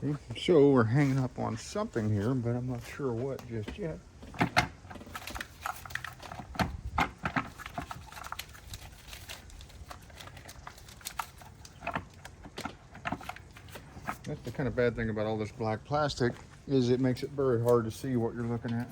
Okay, so we're hanging up on something here, but I'm not sure what just yet. That's the kind of bad thing about all this black plastic, is it makes it very hard to see what you're looking at.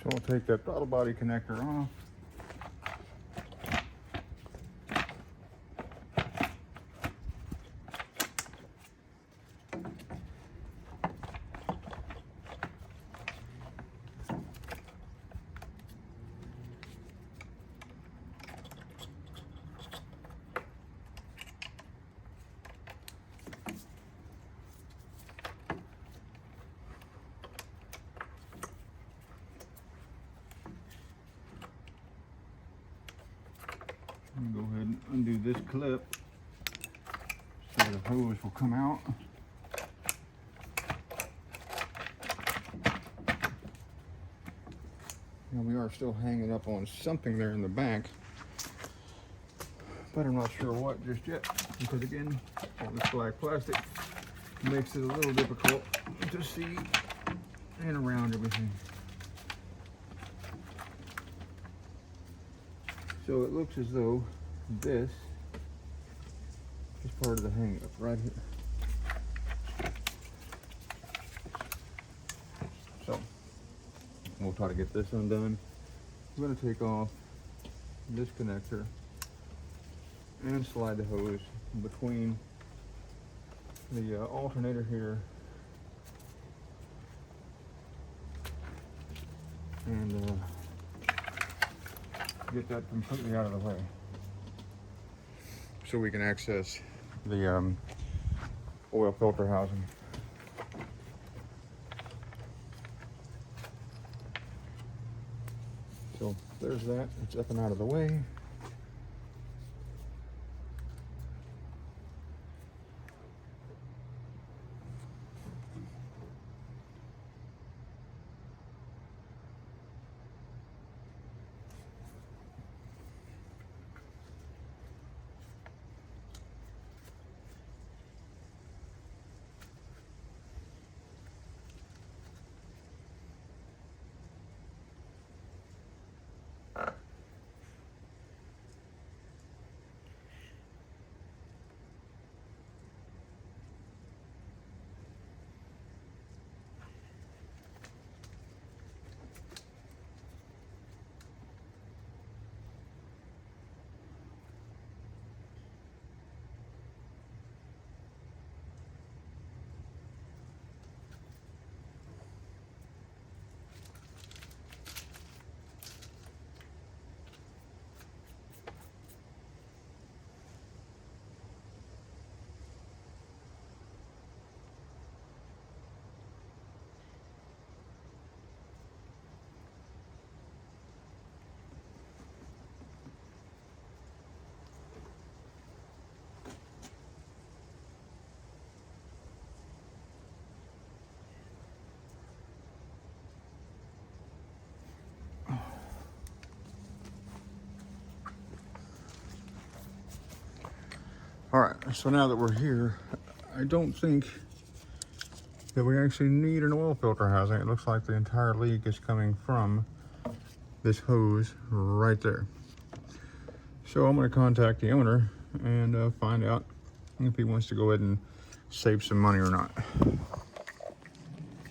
So I'll take that throttle body connector off. Go ahead and undo this clip so the hose will come out. Now we are still hanging up on something there in the back, but I'm not sure what just yet, because again, all this black plastic makes it a little difficult to see and around everything. So it looks as though this is part of the hang up right here. So we'll try to get this undone. I'm going to take off this connector and slide the hose between the alternator here and get that completely out of the way so we can access the oil filter housing. So there's that, it's up and out of the way. So now that we're here, I don't think that we actually need an oil filter housing. It looks like the entire leak is coming from this hose right there. So I'm going to contact the owner and find out if he wants to go ahead and save some money or not.